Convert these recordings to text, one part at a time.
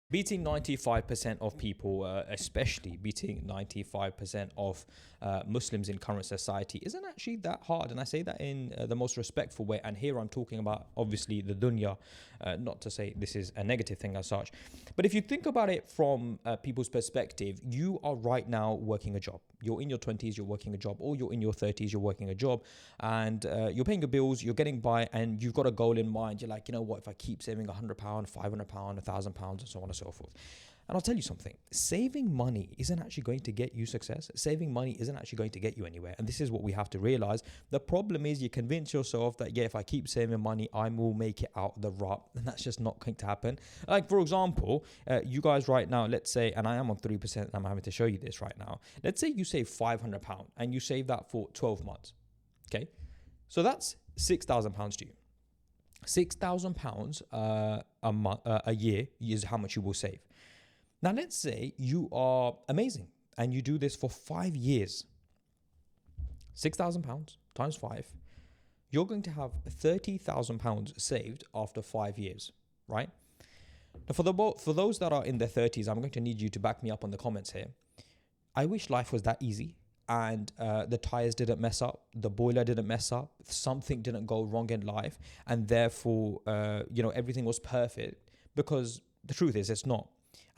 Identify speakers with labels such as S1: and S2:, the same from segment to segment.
S1: Beating 95% of people, especially beating 95% of Muslims in current society, isn't actually that hard. And I say that in the most respectful way. And here I'm talking about, obviously, the dunya, not to say this is a negative thing as such. But if you think about it from people's perspective, you are right now working a job. You're in your 20s, you're working a job, or you're in your 30s, you're working a job, and you're paying your bills, you're getting by, and you've got a goal in mind. You're like, you know what, if I keep saving £100, £500, £1,000, and so on and so forth. And I'll tell you something, saving money isn't actually going to get you success. Saving money isn't actually going to get you anywhere. And this is what we have to realize. The problem is you convince yourself that, yeah, if I keep saving money, I will make it out of the rut. And that's just not going to happen. Like, for example, you guys right now, let's say, and I am on 3%, and I'm having to show you this right now. Let's say you save £500 and you save that for 12 months. Okay. So that's £6,000 to you. £6,000 a year is how much you will save. Now, let's say you are amazing and you do this for 5 years. £6,000 times 5. You're going to have £30,000 saved after 5 years, right? Now, for those that are in their 30s, I'm going to need you to back me up on the comments here. I wish life was that easy and the tires didn't mess up, the boiler didn't mess up, something didn't go wrong in life, and therefore, everything was perfect, because the truth is it's not.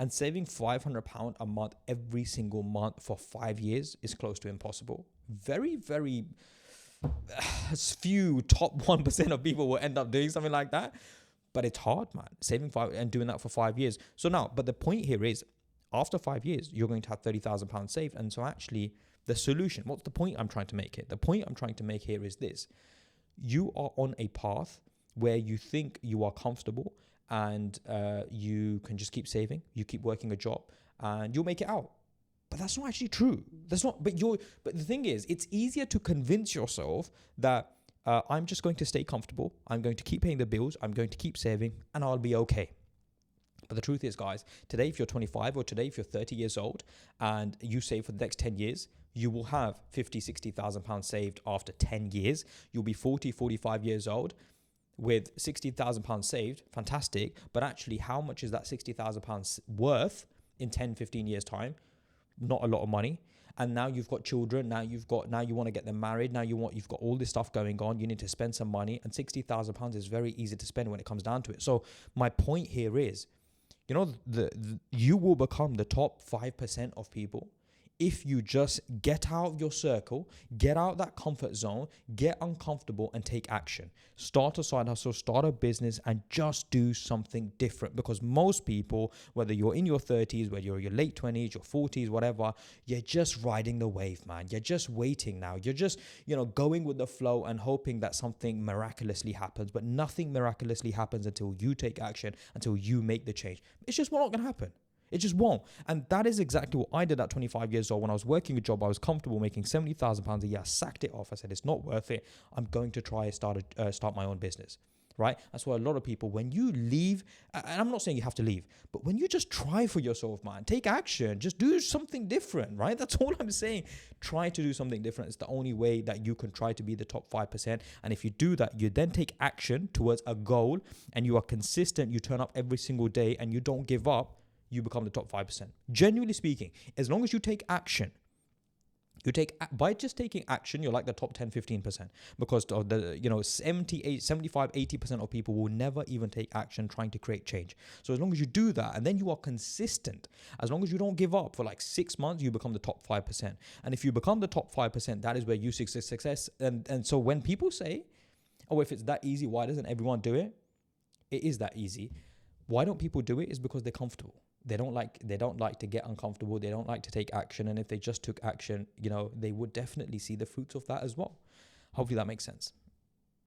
S1: And saving £500 a month every single month for 5 years is close to impossible. Very, very few top 1% of people will end up doing something like that. But it's hard, man. Saving five and doing that for 5 years. So now, but the point here is, after 5 years, you're going to have £30,000 saved. And so actually, the solution, what's the point I'm trying to make here? The point I'm trying to make here is this. You are on a path where you think you are comfortable, and you can just keep saving, you keep working a job, and you'll make it out. But that's not actually true. But the thing is, it's easier to convince yourself that I'm just going to stay comfortable, I'm going to keep paying the bills, I'm going to keep saving, and I'll be okay. But the truth is, guys, today if you're 25, or today if you're 30 years old and you save for the next 10 years, you will have £50,000-£60,000 saved after 10 years. You'll be 40, 45 years old with £60,000 saved. Fantastic. But actually, how much is that £60,000 worth in 10, 15 years time? Not a lot of money. And now you've got children. Now you want to get them married. Now you've got all this stuff going on. You need to spend some money, and £60,000 is very easy to spend when it comes down to it. So my point here is, you will become the top 5% of people if you just get out of your circle, get out that comfort zone, get uncomfortable, and take action. Start a side hustle, start a business, and just do something different. Because most people, whether you're in your 30s, whether you're in your late 20s, your 40s, whatever, you're just riding the wave, man. You're just waiting now. You're just, going with the flow and hoping that something miraculously happens. But nothing miraculously happens until you take action, until you make the change. It's just not going to happen. It just won't. And that is exactly what I did at 25 years old. When I was working a job, I was comfortable making £70,000 a year. I sacked it off. I said, it's not worth it. I'm going to try and start my own business. Right? That's why a lot of people, when you leave, and I'm not saying you have to leave, but when you just try for yourself, man, take action, just do something different, right? That's all I'm saying. Try to do something different. It's the only way that you can try to be the top 5%. And if you do that, you then take action towards a goal, and you are consistent, you turn up every single day, and you don't give up, you become the top 5%. Genuinely speaking, as long as you take action, by just taking action, you're like the top 10, 15%, because of the 78, 75, 80% of people will never even take action trying to create change. So as long as you do that, and then you are consistent, as long as you don't give up for like 6 months, you become the top 5%. And if you become the top 5%, that is where you success. And so when people say, oh, if it's that easy, why doesn't everyone do it? It is that easy. Why don't people do it? Is because they're comfortable. They don't like to get uncomfortable. They don't like to take action. And if they just took action, they would definitely see the fruits of that as well. Hopefully that makes sense.